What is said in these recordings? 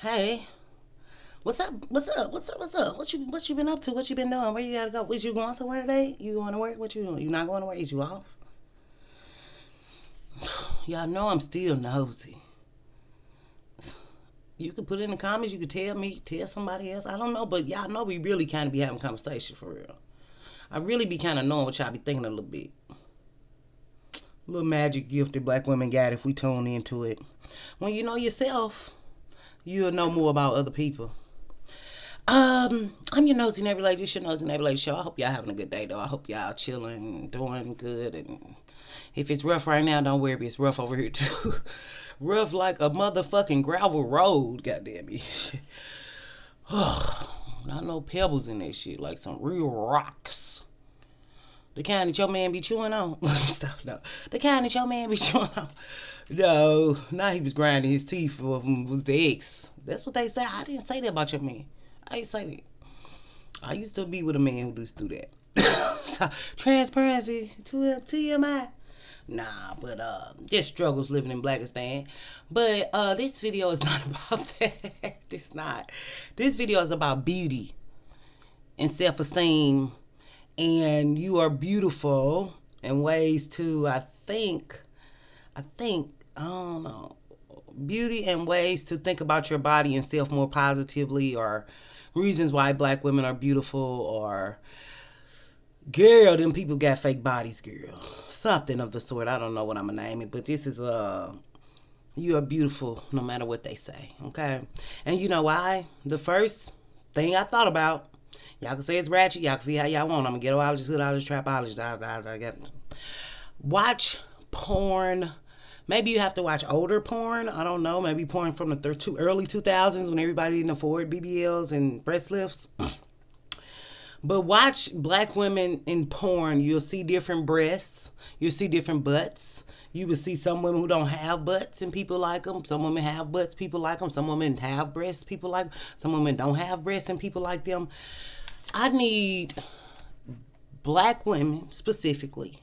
Hey, what's up? What's up? What's up? What's up? What you been up to? What you been doing? Where you gotta go? Was you going somewhere today? You going to work? What you doing? You not going to work? Is you off? Y'all know I'm still nosy. You could put it in the comments. You could tell me, tell somebody else. I don't know, but y'all know we really kind of be having conversation for real. I really be kind of knowing what y'all be thinking a little bit. Little magic gift that black women got if we tune into it. When you know yourself, you'll know more about other people. I'm your nosy neighbor lady. This your nosy neighbor lady show. I hope y'all having a good day though. I hope y'all chilling, doing good. And if it's rough right now, don't worry, it's rough over here too. Rough like a motherfucking gravel road. Goddamn it. Not no pebbles in that shit. Like some real rocks. The kind that your man be chewing on. Stop, no. The kind that your man be chewing on. No, now he was grinding his teeth for was the ex. That's what they say. I didn't say that about your man. I ain't say that. I used to be with a man who used to do that. So, transparency to your mind. Nah, but just struggles living in Blackistan. But this video is not about that. It's not. This video is about beauty and self-esteem, and you are beautiful in ways to I don't know, beauty and ways to think about your body and self more positively, or reasons why black women are beautiful, or girl, them people got fake bodies, girl. Something of the sort. I don't know what I'm gonna name it, but this is you are beautiful no matter what they say, okay? And you know why? The first thing I thought about, y'all can say it's ratchet, y'all can feel how y'all want. I'm a ghettoologist, hoodologist, trapologist. I got watch porn. Maybe you have to watch older porn. I don't know. Maybe porn from the early 2000s when everybody didn't afford BBLs and breast lifts. But watch black women in porn. You'll see different breasts. You'll see different butts. You will see some women who don't have butts and people like them. Some women have butts, people like them. Some women have breasts, people like them. Some women don't have breasts and people like them. I need black women specifically.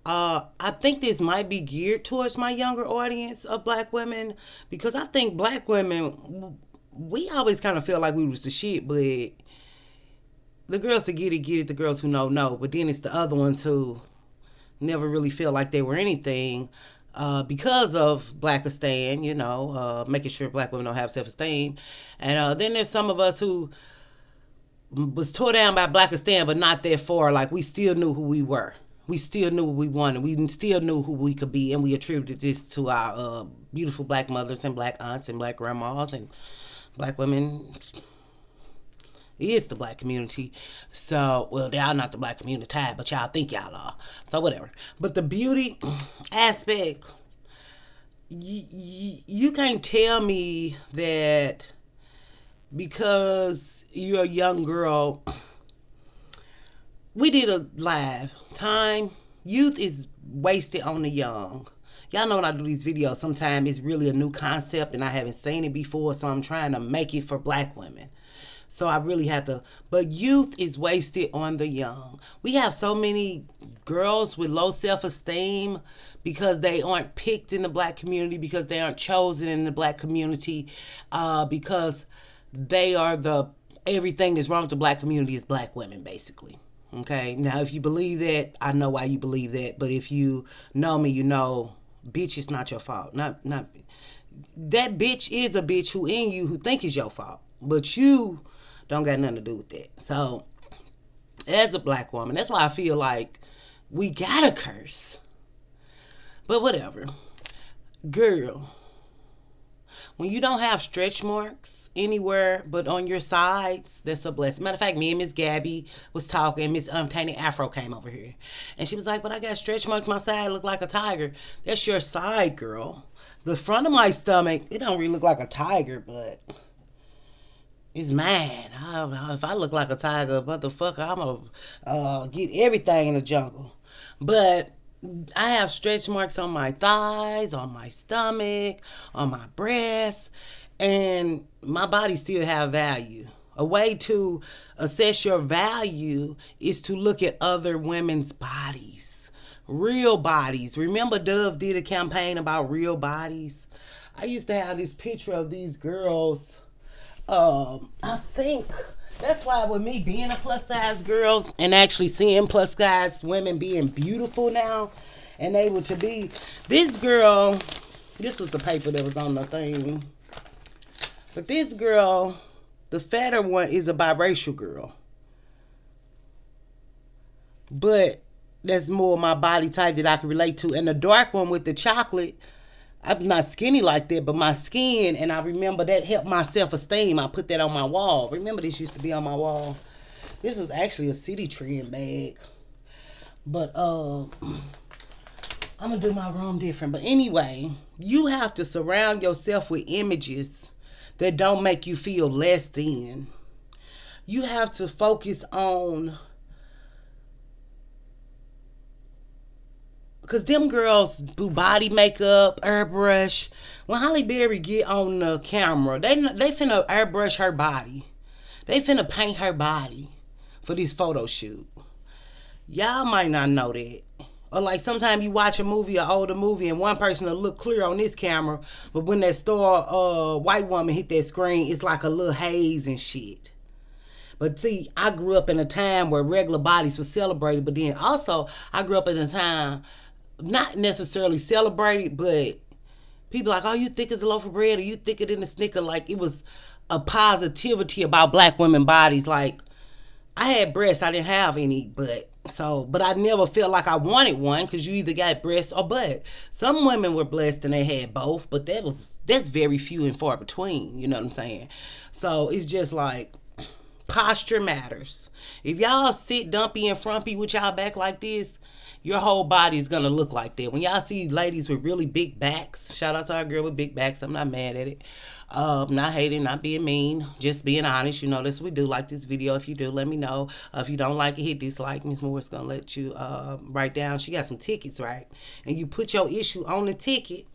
I think this might be geared towards my younger audience of black women, because I think black women, we always kind of feel like we was the shit, but the girls that get it, the girls who know. But then it's the other ones who never really feel like they were anything because of Blackistan, making sure black women don't have self-esteem. And then there's some of us who was tore down by Blackistan, but not that far. Like, we still knew who we were. We still knew what we wanted. We still knew who we could be, and we attributed this to our beautiful black mothers and black aunts and black grandmas and black women. Is the black community. So, well, y'all not the black community, but y'all think y'all are. So, whatever. But the beauty aspect, you can't tell me that because you're a young girl. We did a live time. Youth is wasted on the young. Y'all know when I do these videos, sometimes it's really a new concept and I haven't seen it before, so I'm trying to make it for black women. So I really have to, but youth is wasted on the young. We have so many girls with low self-esteem because they aren't picked in the black community, because they aren't chosen in the black community, because they are everything that's wrong with the black community is black women, basically. Okay, now if you believe that, I know why you believe that, but if you know me, you know, bitch, it's not your fault. Not that bitch is a bitch who in you who think it's your fault, but you don't got nothing to do with that. So, as a black woman, that's why I feel like we gotta curse. But whatever. Girl, when you don't have stretch marks anywhere but on your sides, that's a blessing. Matter of fact, me and Miss Gabby was talking. Miss Untainted Afro came over here. And she was like, but I got stretch marks. My side look like a tiger. That's your side, girl. The front of my stomach, it don't really look like a tiger, but it's mine. If I look like a tiger, motherfucker, I'm going to get everything in the jungle. But I have stretch marks on my thighs, on my stomach, on my breasts, and my body still have value. A way to assess your value is to look at other women's bodies. Real bodies. Remember Dove did a campaign about real bodies? I used to have this picture of these girls. I think that's why with me being a plus size girls and actually seeing plus size women being beautiful now and able to be this girl. This was the paper that was on the thing. But this girl, the fatter one, is a biracial girl. But that's more my body type that I can relate to. And the dark one with the chocolate, I'm not skinny like that, but my skin, and I remember that helped my self-esteem. I put that on my wall. Remember this used to be on my wall. This was actually a city trend bag. But I'm gonna do my room different. But anyway, you have to surround yourself with images that don't make you feel less than. You have to focus on, because them girls do body makeup, airbrush. When Holly Berry get on the camera, they finna airbrush her body. They finna paint her body for this photo shoot. Y'all might not know that. Or like sometimes you watch a movie, an older movie, and one person will look clear on this camera, but when that star white woman hit that screen, it's like a little haze and shit. But see, I grew up in a time where regular bodies were celebrated, but then also I grew up in a time not necessarily celebrated, but people like, oh, you thick as a loaf of bread, or you thicker than a Snicker. Like it was a positivity about black women bodies. Like I had breasts, I didn't have any, but I never felt like I wanted one, because you either got breasts or butt. Some women were blessed and they had both, but that's very few and far between. You know what I'm saying? So it's just like posture matters. If y'all sit dumpy and frumpy with y'all back like this, your whole body is gonna look like that. When y'all see ladies with really big backs, shout out to our girl with big backs. I'm not mad at it. Not hating, not being mean, just being honest. You know, that's what we do. Like this video. If you do, let me know. If you don't like it, hit dislike. Miss Moore's gonna let you write down. She got some tickets, right? And you put your issue on the ticket,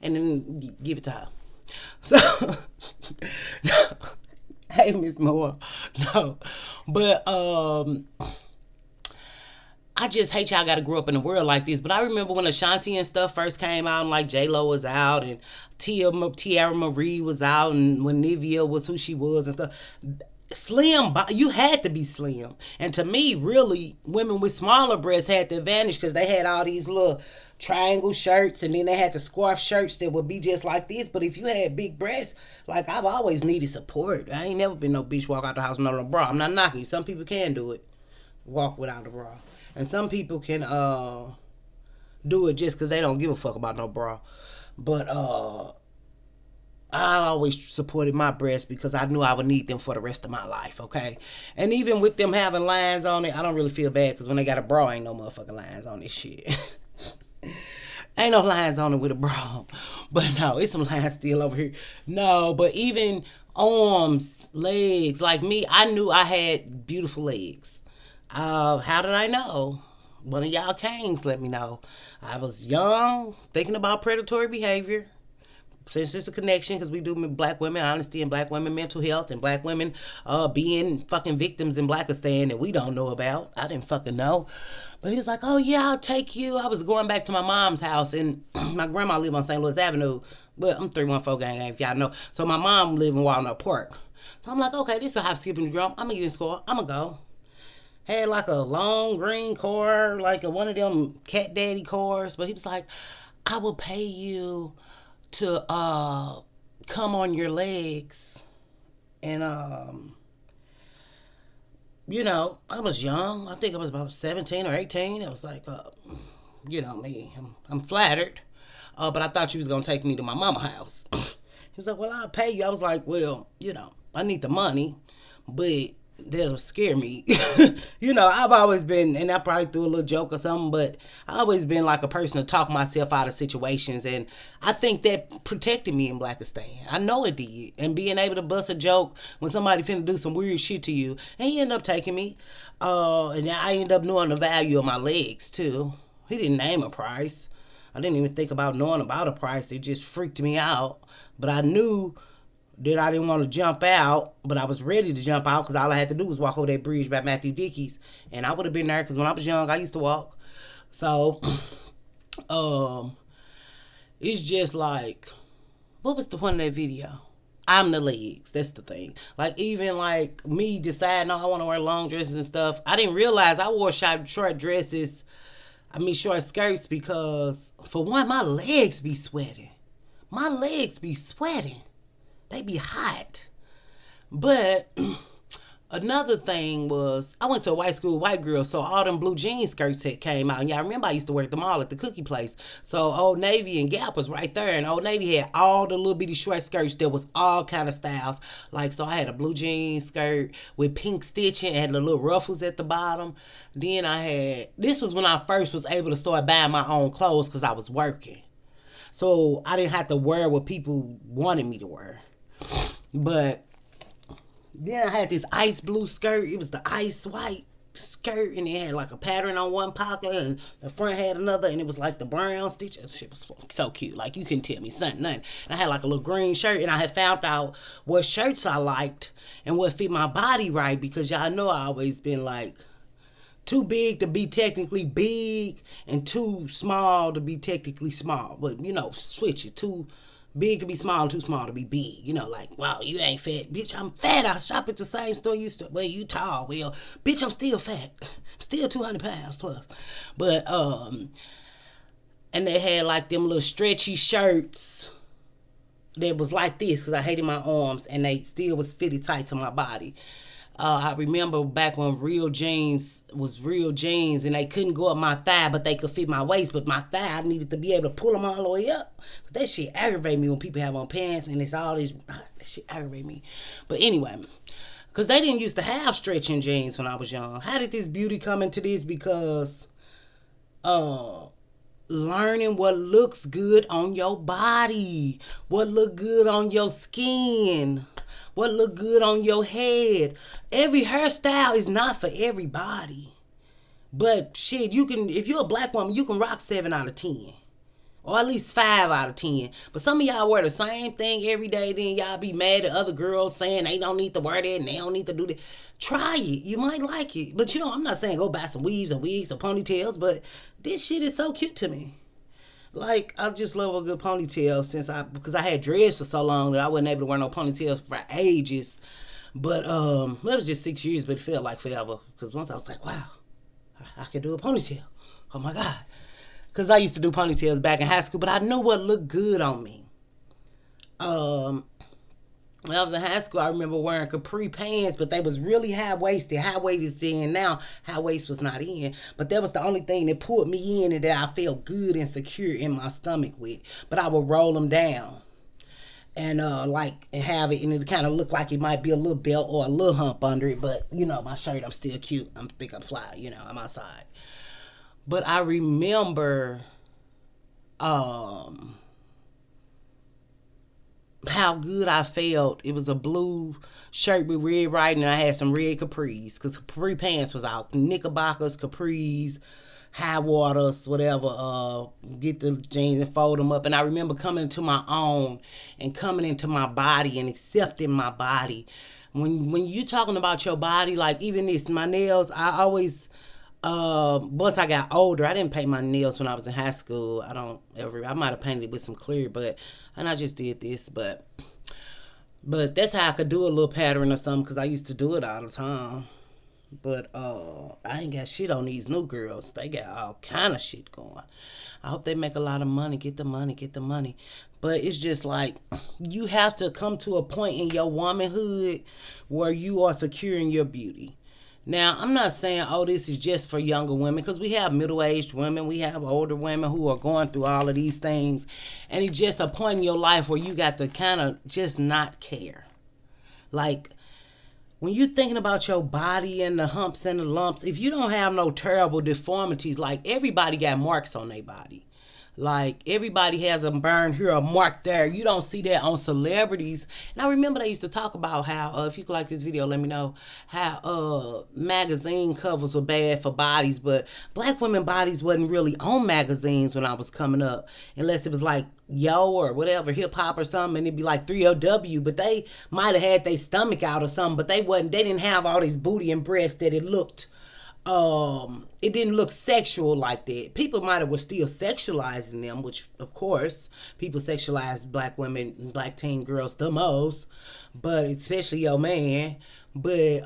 and then give it to her. So, hey, Miss Moore. No, but I just hate y'all gotta grow up in a world like this. But I remember when Ashanti and stuff first came out, and like J-Lo was out, and Tiara Marie was out, and when Nivea was who she was and stuff. Slim, you had to be slim. And to me, really, women with smaller breasts had the advantage, because they had all these little triangle shirts, and then they had the scarf shirts that would be just like this. But if you had big breasts, like I've always needed support. I ain't never been no bitch walk out the house with no bra. I'm not knocking you. Some people can do it, walk without a bra. And some people can do it just because they don't give a fuck about no bra. But I always supported my breasts because I knew I would need them for the rest of my life, okay? And even with them having lines on it, I don't really feel bad, because when they got a bra, ain't no motherfucking lines on this shit. Ain't no lines on it with a bra. But no, it's some lines still over here. No, but even arms, legs, like me, I knew I had beautiful legs. How did I know? One of y'all kings let me know. I was young, thinking about predatory behavior. Since there's a connection, because we do black women honesty and black women mental health and black women being fucking victims in Blackistan that we don't know about. I didn't fucking know. But he was like, oh yeah, I'll take you. I was going back to my mom's house, and my grandma lived on St. Louis Avenue. But I'm 314 gang, if y'all know. So my mom lived in Walnut Park. So I'm like, okay, this is a hop, skip, and jump. I'm going to get in score. I'm going to go. Had like a long green car, like one of them cat daddy cars. But he was like, I will pay you to come on your legs. And you know, I was young. I think I was about 17 or 18. I was like, you know me, I'm flattered. But I thought you was gonna take me to my mama's house. He was like, well, I'll pay you. I was like, well, you know, I need the money, but that'll scare me. You know, I've always been, and I probably threw a little joke or something, but I always been like a person to talk myself out of situations, and I think that protected me in Blackistan. I know it did. And being able to bust a joke when somebody finna do some weird shit to you, and he ended up taking me. And I ended up knowing the value of my legs too. He didn't name a price. I didn't even think about knowing about a price. It just freaked me out. But I knew that I didn't want to jump out, but I was ready to jump out, because all I had to do was walk over that bridge by Matthew Dickey's, and I would have been there, because when I was young, I used to walk. So, it's just like, what was the one of that video? I'm the legs. That's the thing. Like, even like me deciding, I want to wear long dresses and stuff. I didn't realize I wore short dresses. Short skirts because, for one, my legs be sweating. My legs be sweating. They be hot. But another thing was, I went to a white school, white girl, so all them blue jean skirts came out. And y'all remember I used to work them all at the cookie place. So Old Navy and Gap was right there. And Old Navy had all the little bitty short skirts. There was all kind of styles. Like, so I had a blue jean skirt with pink stitching and had the little ruffles at the bottom. Then this was when I first was able to start buying my own clothes because I was working. So I didn't have to wear what people wanted me to wear. But then I had this ice blue skirt. It was the ice white skirt, and it had like a pattern on one pocket, and the front had another, and it was like the brown stitch. That shit was so cute. Like, you couldn't tell me nothing. And I had like a little green shirt, and I had found out what shirts I liked and what fit my body right, because y'all know I always been like too big to be technically big and too small to be technically small. But, switch it. Too big to be small, too small to be big. Like, wow, you ain't fat. Bitch, I'm fat. I shop at the same store you used to. Well, you tall. Well, bitch, I'm still fat. I'm still 200 pounds plus. But, and they had like them little stretchy shirts that was like this, because I hated my arms, and they still was fitted tight to my body. I remember back when real jeans was real jeans, and they couldn't go up my thigh, but they could fit my waist. But my thigh, I needed to be able to pull them all the way up. That shit aggravated me when people have on pants, and it's all this. That shit aggravated me. But anyway, because they didn't used to have stretching jeans when I was young. How did this beauty come into this? Because learning what looks good on your body, what look good on your skin, what look good on your head. Every hairstyle is not for everybody. But shit, if you're a black woman, you can rock 7 out of 10. Or at least 5 out of 10. But some of y'all wear the same thing every day, then y'all be mad at other girls saying they don't need to wear that and they don't need to do that. Try it. You might like it. But I'm not saying go buy some weaves or wigs or ponytails, but this shit is so cute to me. Like, I just love a good ponytail because I had dreads for so long that I wasn't able to wear no ponytails for ages. But that was just 6 years, but it felt like forever. Because once I was like, wow, I can do a ponytail. Oh my God. Because I used to do ponytails back in high school, but I knew what looked good on me. When I was in high school, I remember wearing capri pants, but they was really high-waisted. High-waisted in now. High-waist was not in. But that was the only thing that pulled me in and that I felt good and secure in my stomach with. But I would roll them down and have it, and it kind of looked like it might be a little belt or a little hump under it. But, my shirt, I'm still cute. I think I'm fly, I'm outside. But I remember how good I felt. It was a blue shirt with red writing, and I had some red capris, because capri pants was out. Knickerbockers, capris, high waters, whatever. Get the jeans and fold them up. And I remember coming into my own and coming into my body and accepting my body. When you talking about your body, like even this, my nails, I always... once I got older, I didn't paint my nails when I was in high school. I might have painted it with some clear, and I just did this, but that's how I could do a little pattern or something, because I used to do it all the time. But I ain't got shit on these new girls. They got all kind of shit going. I hope they make a lot of money. Get the money. But it's just like, you have to come to a point in your womanhood where you are securing your beauty. Now, I'm not saying, this is just for younger women, because we have middle-aged women, we have older women who are going through all of these things, and it's just a point in your life where you got to kind of just not care. Like, when you're thinking about your body and the humps and the lumps, if you don't have no terrible deformities, like, everybody got marks on their body. Like, everybody has a burn here, a mark there. You don't see that on celebrities. And I remember they used to talk about how, if you could like this video, let me know, how magazine covers were bad for bodies, but black women bodies wasn't really on magazines when I was coming up, unless it was like Yo or whatever, hip hop or something, and it'd be like 3LW, but they might have had their stomach out or something, but they didn't have all this booty and breast that it looked it didn't look sexual like that. People might have was still sexualizing them, which of course people sexualize black women, black teen girls the most, but especially your man. But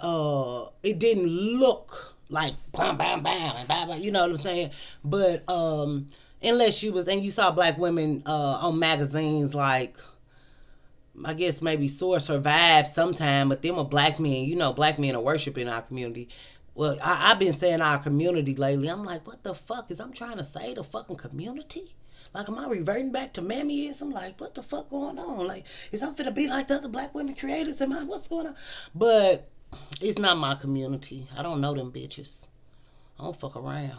it didn't look like bam bam bam and bam, bam, you know what I'm saying? But unless you was and you saw black women on magazines like I guess maybe Source or Vibe sometime, but them are black men. You know, black men are worshiping our community. Well, I've been saying our community lately. I'm like, what the fuck is I'm trying to say the fucking community? Like, am I reverting back to mammyism? Like, what the fuck going on? Like, is I'm finna be like the other black women creators? Am I, what's going on? But it's not my community. I don't know them bitches. I don't fuck around.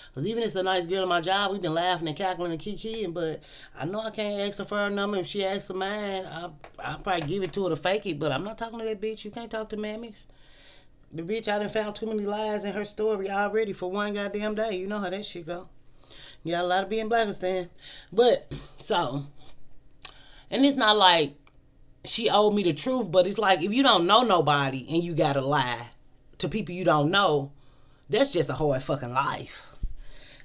Because even if it's a nice girl at my job, we've been laughing and cackling and kikiing, but I know I can't ask her for her number. If she asks for mine, I'll probably give it to her to fake it, but I'm not talking to that bitch. You can't talk to mammies. The bitch, I done found too many lies in her story already for one goddamn day. You know how that shit go. You got a lot of being Blackistan. But, so, and it's not like she owed me the truth, but it's like if you don't know nobody and you gotta lie to people you don't know, that's just a hard fucking life.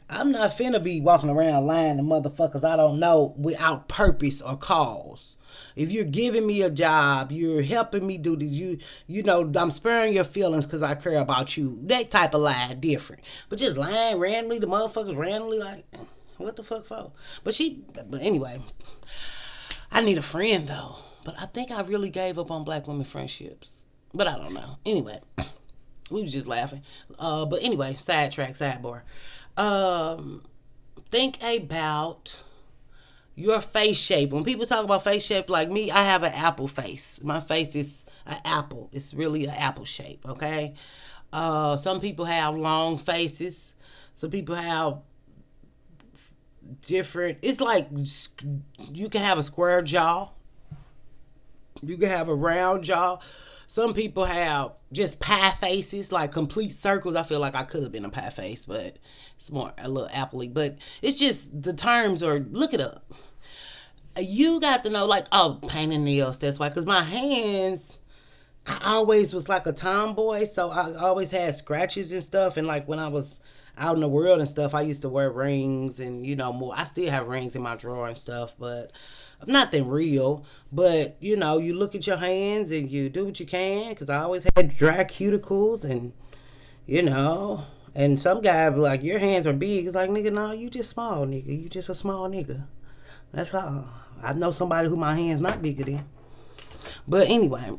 I'm not finna be walking around lying to motherfuckers I don't know without purpose or cause. If you're giving me a job, you're helping me do this, you know, I'm sparing your feelings because I care about you. That type of lie, different. But just lying randomly to motherfuckers randomly, like, what the fuck for? But anyway, I need a friend though. But I think I really gave up on black women friendships. But I don't know. Anyway, we was just laughing. But anyway, sidebar. Think about your face shape. When people talk about face shape, like me, I have an apple face. My face is an apple. It's really an apple shape, okay? Some people have long faces. Some people have different. It's like you can have a square jaw. You can have a round jaw. Some people have just pie faces, like complete circles. I feel like I could have been a pie face, but it's more a little appley. But it's just the terms are, look it up. You got to know, like, oh, painting nails, that's why. Because my hands, I always was like a tomboy, so I always had scratches and stuff. And like when I was out in the world and stuff, I used to wear rings and, you know, more. I still have rings in my drawer and stuff, but nothing real. But, you know, you look at your hands and you do what you can, because I always had dry cuticles and, you know, and some guy be like, your hands are big. It's like, nigga, no, you just small, nigga. You just a small nigga. That's all. I know somebody who my hands not bigger than. But anyway,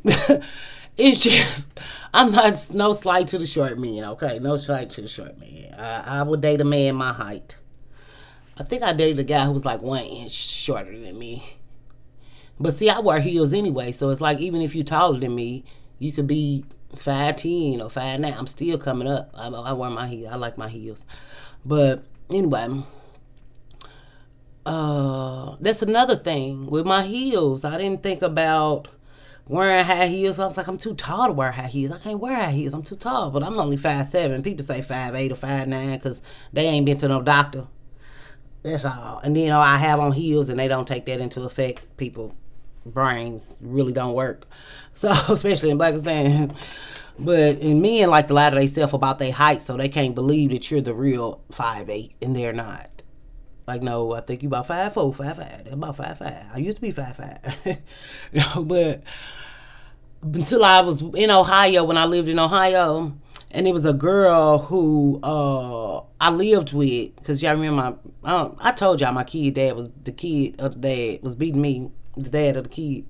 it's just, I'm not, no slight to the short man, okay? No slight to the short man. I would date a man my height. I think I dated a guy who was like 1 inch shorter than me. But see, I wear heels anyway, so it's like even if you're taller than me, you could be 5'10" or 5'9". I'm still coming up. I wear my heels. I like my heels. But anyway, that's another thing with my heels. I didn't think about wearing high heels. I was like, I'm too tall to wear high heels. I can't wear high heels. I'm too tall. But I'm only 5'7". People say 5'8" or 5'9" because they ain't been to no doctor. That's all. And then, you know, I have on heels and they don't take that into effect. People brains really don't work. So especially in Blackistan. But in men like to lie to themselves about their height, so they can't believe that you're the real 5'8" and they're not. Like, no, I think you about 5'4", 5'5". That's about 5'5". I used to be 5'5". You know, but until I was in Ohio, when I lived in Ohio, and it was a girl who I lived with, because y'all remember I told y'all my dad was the kid of the dad was beating me, the dad of the kid,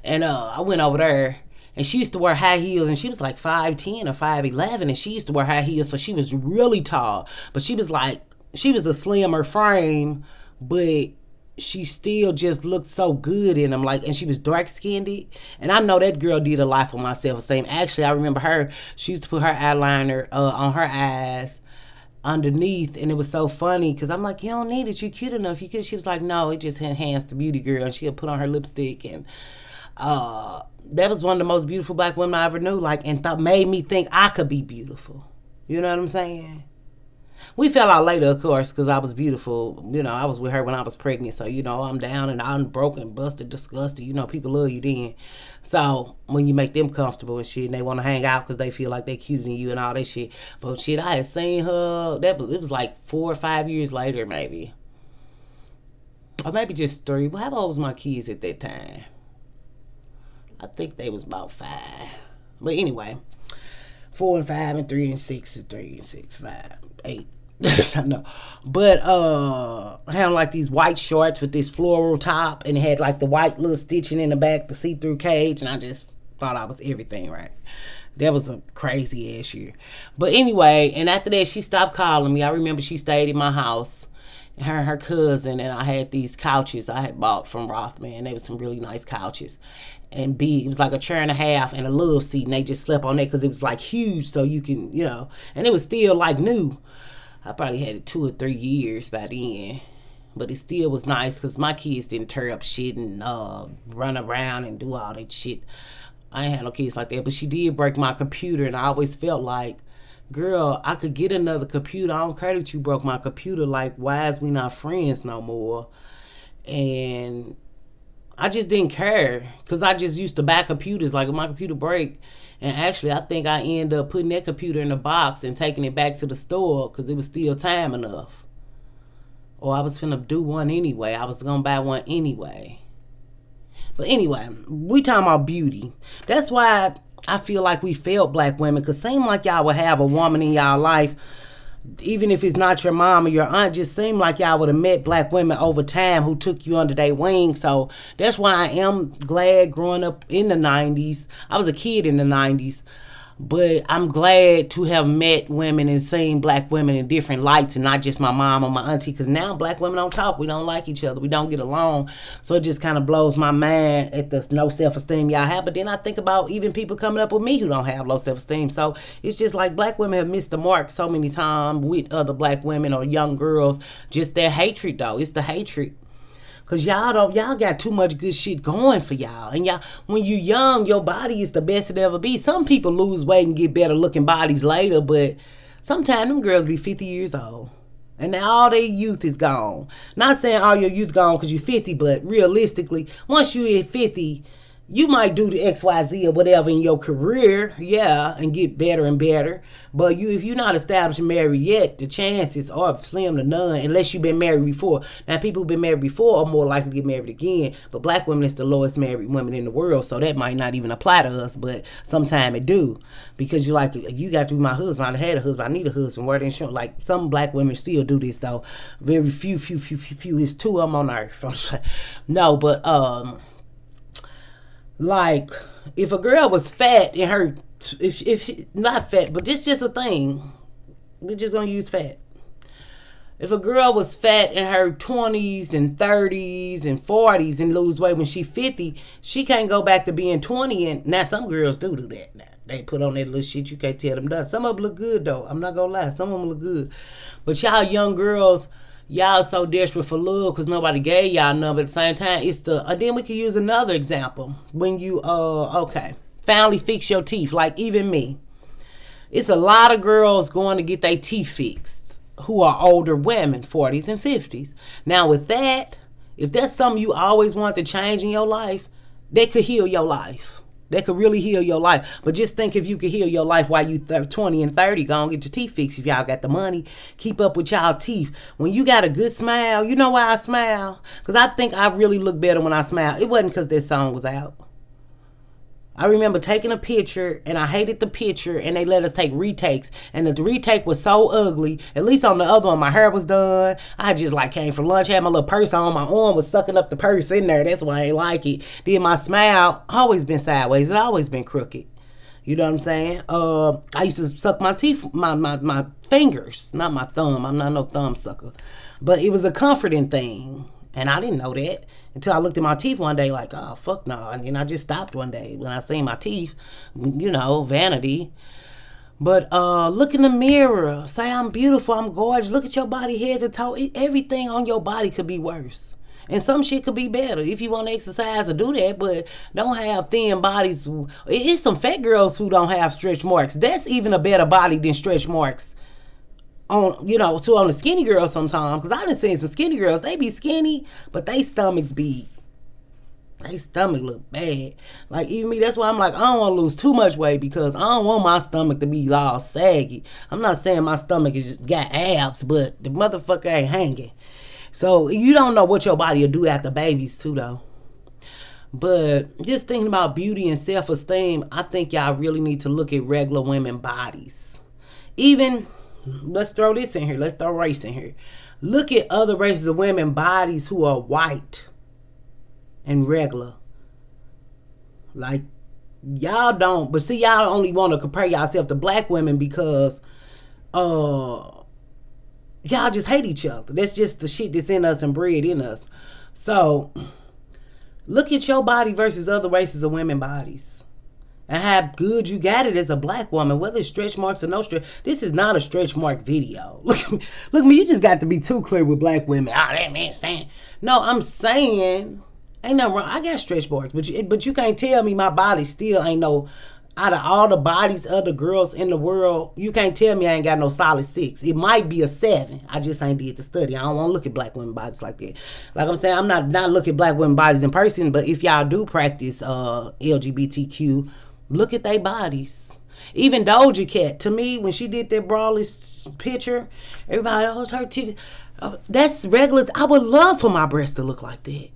and I went over there, and she used to wear high heels, and she was like 5'10" or 5'11", and she used to wear high heels, so she was really tall, but she was a slimmer frame, but she still just looked so good in them, like, and she was dark skinned, and I know that girl did a lot for my self-esteem. Actually, I remember her, she used to put her eyeliner on her eyes underneath, and it was so funny, because I'm like, you don't need it, you're cute enough, you could. She was like, no, it just enhanced the beauty, girl, and she'll put on her lipstick, and that was one of the most beautiful black women I ever knew, like, and made me think I could be beautiful. You know what I'm saying? We fell out later, of course, because I was beautiful. You know, I was with her when I was pregnant. So, you know, I'm down and I'm broken, busted, disgusted. You know, people love you then. So, when you make them comfortable and shit, and they want to hang out because they feel like they cuter than you and all that shit. But shit, I had seen her, it was like 4 or 5 years later, maybe. Or maybe just 3. Well, how old was my kids at that time? I think they was about 5. But anyway, 4 and 5 and 3 and 6 and 3 and 6, 5, 8. I know. But I had like these white shorts with this floral top, and it had like the white little stitching in the back, the see-through cage, and I just thought I was everything, right? That was a crazy ass year. But anyway, and after that she stopped calling me. I remember she stayed in my house, her and her cousin, and I had these couches I had bought from Rothman. They were some really nice couches and big. It was like a chair and a half and a love seat, and they just slept on that because it was like huge, so you can, you know, and it was still like new. I probably had it 2 or 3 years by then, but it still was nice because my kids didn't tear up shit and run around and do all that shit. I ain't had no kids like that, but she did break my computer, and I always felt like, girl, I could get another computer. I don't care that you broke my computer. Like, why is we not friends no more? And I just didn't care because I just used to buy computers. Like, if my computer break, and actually I think I ended up putting that computer in a box and taking it back to the store because it was still time enough. Or I was finna do one anyway. I was gonna buy one anyway. But anyway, we talking about beauty. That's why I feel like we failed black women, because seem like y'all would have a woman in y'all life, even if it's not your mom or your aunt, just seem like y'all would have met black women over time who took you under their wing. So that's why I am glad growing up in the 90s. I was a kid in the 90s. But I'm glad to have met women and seen black women in different lights and not just my mom or my auntie. Because now black women don't talk. We don't like each other. We don't get along. So it just kind of blows my mind at the no self-esteem y'all have. But then I think about even people coming up with me who don't have low self-esteem. So it's just like black women have missed the mark so many times with other black women or young girls. Just their hatred, though. It's the hatred. Cause y'all got too much good shit going for y'all. And y'all, when you young, your body is the best it ever be. Some people lose weight and get better looking bodies later, but sometimes them girls be 50 years old. And now all their youth is gone. Not saying all your youth gone because you're 50, but realistically, once you hit 50, you might do the XYZ or whatever in your career, yeah, and get better and better. But if you're not established and married yet, the chances are slim to none, unless you've been married before. Now, people who've been married before are more likely to get married again, but black women is the lowest married women in the world, so that might not even apply to us, but sometimes it do. Because you're like, you got to be my husband. I had a husband. I need a husband. Where they show, like, some black women still do this, though. Very few. It's 2 of them on earth. No, but, like, if a girl was fat in her, if she, not fat, but this just a thing, we're just gonna use fat. If a girl was fat in her 20s and 30s and 40s and lose weight when she 50, she can't go back to being 20. And now some girls do that. Now they put on that little shit, you can't tell them nothing. Some of them look good though. I'm not gonna lie, some of them look good. But y'all young girls, y'all so desperate for love because nobody gave y'all none. But at the same time, it's the then we could use another example. When you finally fix your teeth, like even me. It's a lot of girls going to get their teeth fixed who are older women, 40s and 50s. Now with that, if that's something you always want to change in your life, that could heal your life. That could really heal your life. But just think if you could heal your life while you 20 and 30, go and get your teeth fixed if y'all got the money. Keep up with y'all teeth. When you got a good smile, you know why I smile? Because I think I really look better when I smile. It wasn't because that song was out. I remember taking a picture, and I hated the picture, and they let us take retakes. And the retake was so ugly. At least on the other one, my hair was done. I just like came from lunch, had my little purse on. My arm was sucking up the purse in there. That's why I ain't like it. Then my smile always been sideways. It always been crooked. You know what I'm saying? I used to suck my teeth, my fingers, not my thumb. I'm not no thumb sucker. But it was a comforting thing. And I didn't know that until I looked at my teeth one day like, oh, fuck no. And then I just stopped one day when I seen my teeth, you know, vanity. But look in the mirror. Say, I'm beautiful, I'm gorgeous. Look at your body head to toe. Everything on your body could be worse. And some shit could be better if you want to exercise or do that, but don't have thin bodies. It's some fat girls who don't have stretch marks. That's even a better body than stretch marks. on, too, on the skinny girls sometimes. Because I done seen some skinny girls, they be skinny, but they stomachs be, they stomach look bad. Like, even me, that's why I'm like, I don't want to lose too much weight because I don't want my stomach to be all saggy. I'm not saying my stomach is just got abs, but the motherfucker ain't hanging. So you don't know what your body will do after babies too, though. But just thinking about beauty and self-esteem, I think y'all really need to look at regular women bodies. Even, let's throw this in here. Let's throw race in here. Look at other races of women bodies who are white and regular. Like, y'all don't, but see, y'all only want to compare yourself to black women because y'all just hate each other. That's just the shit that's in us and bred in us. So look at your body versus other races of women bodies and how good you got it as a black woman, whether it's stretch marks or no stretch. This is not a stretch mark video. Look at me. Look at me. You just got to be too clear with black women. Oh, that man saying. No, I'm saying ain't nothing wrong. I got stretch marks, but you can't tell me my body still ain't no. Out of all the bodies of the girls in the world, you can't tell me I ain't got no solid 6. It might be a 7. I just ain't did the study. I don't want to look at black women bodies like that. Like I'm saying, I'm not looking at black women bodies in person, but if y'all do practice LGBTQ, look at their bodies. Even Doja Cat, to me, when she did that braless picture, everybody, oh, it's her titties. That's regular. I would love for my breasts to look like that.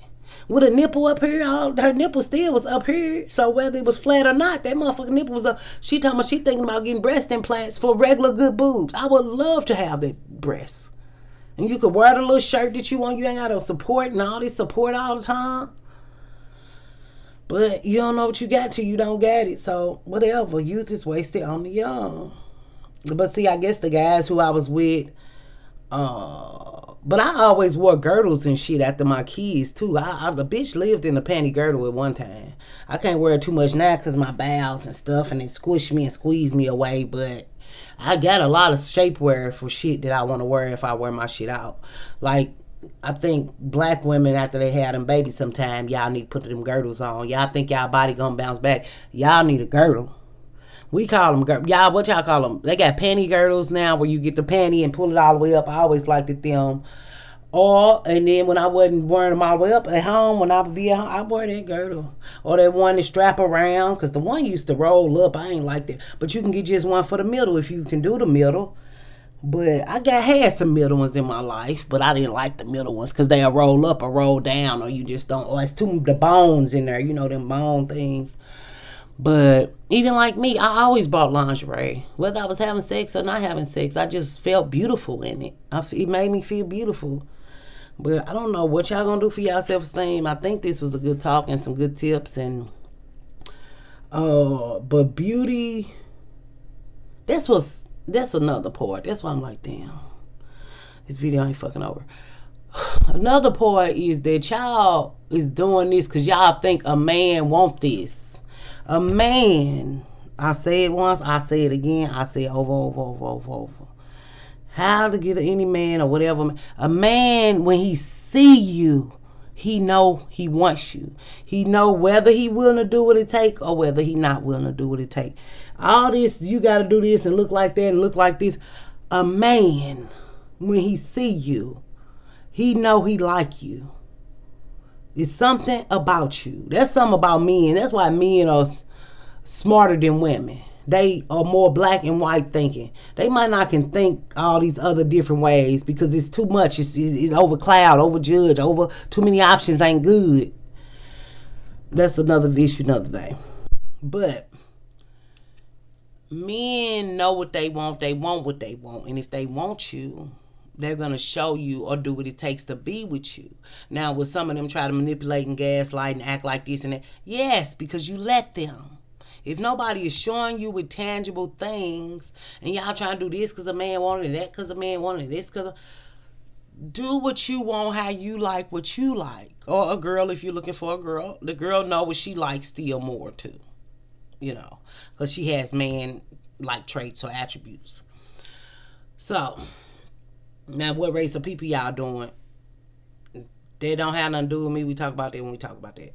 With a nipple up here, her nipple still was up here. So whether it was flat or not, that motherfucking nipple was up. She thinking about getting breast implants for regular good boobs. I would love to have that breast. And you could wear the little shirt that you want. You ain't got no support and all this support all the time. But you don't know what you got till you don't get it. So whatever, youth is wasted on the young. But see, I guess the guys who I was with, but I always wore girdles and shit after my kids too. The bitch lived in a panty girdle at one time. I can't wear it too much now because my bowels and stuff, and it squished me and squeezed me away. But I got a lot of shapewear for shit that I want to wear if I wear my shit out. Like, I think black women, after they had them babies sometime, y'all need to put them girdles on. Y'all think y'all body gonna bounce back. Y'all need a girdle. We call them, y'all, what y'all call them? They got panty girdles now where you get the panty and pull it all the way up. I always liked it them. And then when I wasn't wearing them all the way up at home, when I would be at home, I wear that girdle. Or that one that strap around, because the one used to roll up. I ain't like that. But you can get just one for the middle if you can do the middle. But I had some middle ones in my life, but I didn't like the middle ones because they'll roll up or roll down, or you just don't, or it's too the bones in there, them bone things. But even like me, I always bought lingerie. Whether I was having sex or not having sex, I just felt beautiful in it. It made me feel beautiful. But I don't know what y'all gonna do for y'all self-esteem. I think this was a good talk and some good tips. And but beauty, that's another part. That's why I'm like, damn, this video ain't fucking over. Another part is that y'all is doing this because y'all think a man want this. A man, I say it once, I say it again, I say it over. How to get any man or whatever. A man, when he see you, he know he wants you. He know whether he willing to do what it take or whether he not willing to do what it take. All this, you got to do this and look like that and look like this. A man, when he see you, he know he like you. It's something about you. That's something about men. That's why men are smarter than women. They are more black and white thinking. They might not can think all these other different ways because it's too much. It's overcloud, overjudge, over too many options ain't good. That's another issue, another day. But men know what they want. They want what they want. And if they want you, they're going to show you or do what it takes to be with you. Now, will some of them try to manipulate and gaslight and act like this and that? Yes, because you let them. If nobody is showing you with tangible things and y'all trying to do this because a man wanted that, because a man wanted this, because do what you want, how you like what you like. Or a girl, if you're looking for a girl, the girl know what she likes still more too. Because she has man-like traits or attributes. So, now, what race of people y'all doing? They don't have nothing to do with me. We talk about that when we talk about that.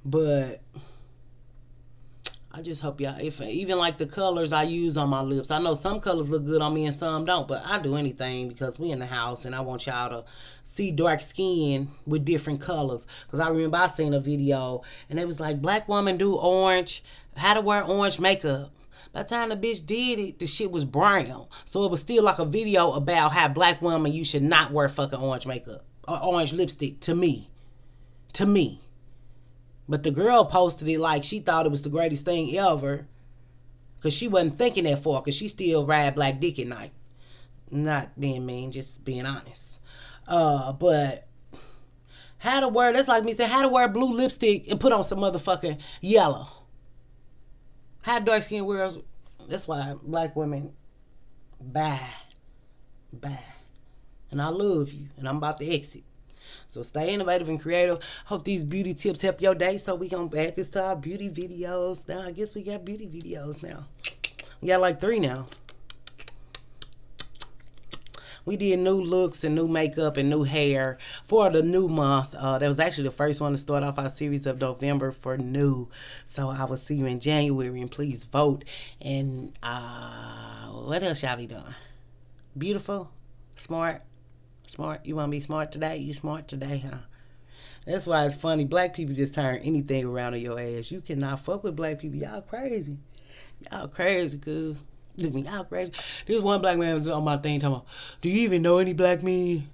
But I just hope y'all, if even like the colors I use on my lips, I know some colors look good on me and some don't, but I do anything because we in the house and I want y'all to see dark skin with different colors. Because I remember I seen a video and it was like, black woman do orange, how to wear orange makeup. By the time the bitch did it, the shit was brown. So it was still like a video about how black women, you should not wear fucking orange makeup or orange lipstick to me. To me. But the girl posted it like she thought it was the greatest thing ever. Because she wasn't thinking that far. Because she still ride black dick at night. Not being mean, just being honest. But how to wear, that's like me saying, how to wear blue lipstick and put on some motherfucking yellow. How dark skin wears, that's why black women, bye. Bye. And I love you. And I'm about to exit. So stay innovative and creative. Hope these beauty tips help your day. So we gonna add this to our beauty videos. Now I guess we got beauty videos now. We got like 3 now. We did new looks and new makeup and new hair for the new month. That was actually the first one to start off our series of November for new. So I will see you in January and please vote. And what else y'all be doing? Beautiful, smart. Smart. You want to be smart today? You smart today, huh? That's why it's funny. Black people just turn anything around on your ass. You cannot fuck with black people. Y'all crazy. Y'all crazy, cuz. Look at me. Y'all crazy. This one black man was on my thing talking about, do you even know any black men?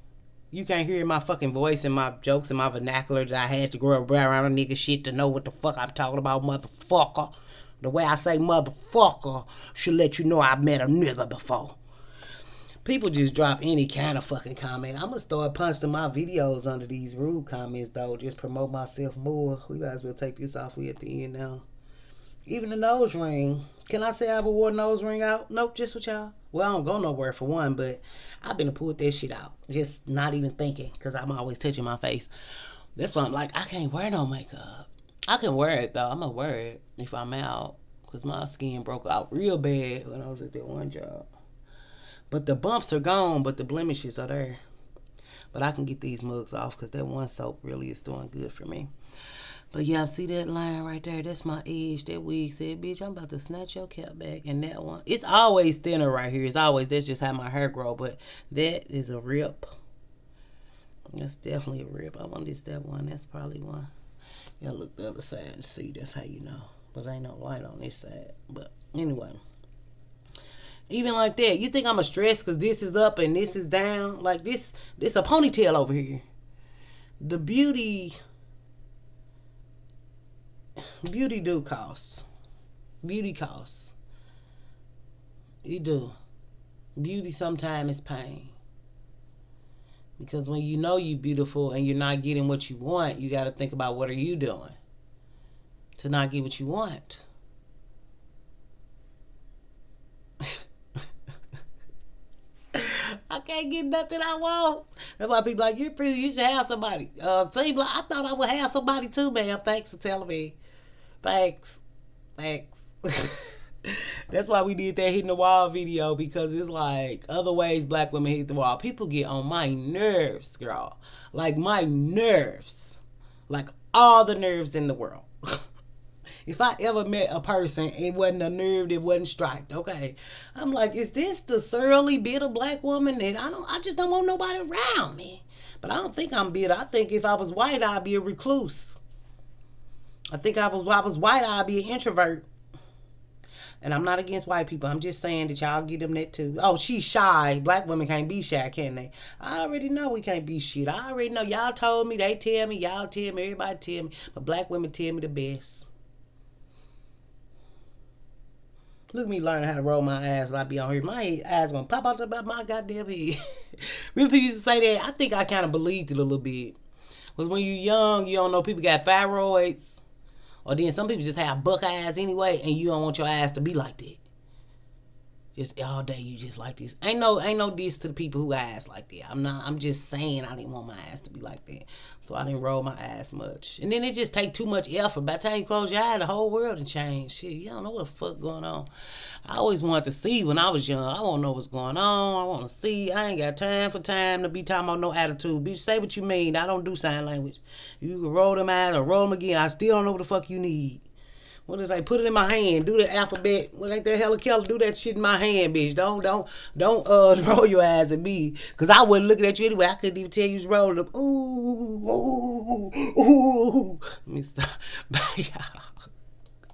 You can't hear my fucking voice and my jokes and my vernacular that I had to grow up around a nigga shit to know what the fuck I'm talking about, motherfucker. The way I say motherfucker should let you know I met a nigga before. People just drop any kind of fucking comment. I'm going to start punching my videos under these rude comments, though. Just promote myself more. We might as well take this off. We at the end now. Even the nose ring. Can I say I ever wore a nose ring out? Nope, just with y'all. Well, I don't go nowhere for one, but I've been to pull that shit out. Just not even thinking, because I'm always touching my face. That's why I'm like, I can't wear no makeup. I can wear it, though. I'm going to wear it if I'm out, because my skin broke out real bad when I was at that one job. But the bumps are gone, but the blemishes are there. But I can get these mugs off because that one soap really is doing good for me. But yeah, see that line right there? That's my edge. That wig said, bitch, I'm about to snatch your cap back. And that one, it's always thinner right here. It's always, that's just how my hair grow. But that is a rip. That's definitely a rip. I want this, that one. That's probably one. You gotta look the other side and see. That's how you know. But ain't no light on this side. But anyway. Even like that, you think I'm a stress because this is up and this is down? Like this a ponytail over here. The beauty do cost. Beauty costs. You do. Beauty sometimes is pain. Because when you know you beautiful and you're not getting what you want, you got to think about what are you doing to not get what you want. I can't get nothing I want. That's why people like, you're pretty, you should have somebody. Seem like I thought I would have somebody too, ma'am. Thanks for telling me. Thanks. That's why we did that hitting the wall video, because it's like other ways black women hit the wall. People get on my nerves, girl. Like my nerves. Like all the nerves in the world. If I ever met a person, it wasn't a nerve that wasn't striked. Okay, I'm like, is this the surly, bitter black woman that I just don't want nobody around me? But I don't think I'm bitter. I think if I was white, I'd be a recluse. I think if I was white, I'd be an introvert. And I'm not against white people. I'm just saying that y'all get them that too. Oh, she's shy. Black women can't be shy, can they? I already know we can't be shit. I already know. Y'all told me. They tell me. Y'all tell me. Everybody tell me. But black women tell me the best. Look at me learning how to roll my eyes. I be on here. My eyes gonna pop out about my goddamn head. Real people used to say that. I think I kind of believed it a little bit. Because when you're young, you don't know people got thyroids. Or then some people just have buck eyes anyway, and you don't want your eyes to be like that. Just all day you just like this. Ain't no diss to the people who eyes like that. I'm just saying I didn't want my eyes to be like that. So I didn't roll my eyes much. And then it just take too much effort. By the time you close your eye, the whole world and change. Shit, you don't know what the fuck going on. I always wanted to see when I was young. I want to know what's going on. I want to see. I ain't got time to be talking about no attitude. Bitch, say what you mean. I don't do sign language. You can roll them eyes or roll them again. I still don't know what the fuck you need. What is like? Put it in my hand. Do the alphabet. What ain't that Hella Keller? Do that shit in my hand, bitch. Don't roll your eyes at me, cause I wasn't looking at you anyway. I couldn't even tell you was rolling up. Ooh, ooh, ooh. Let me stop. Bye, y'all.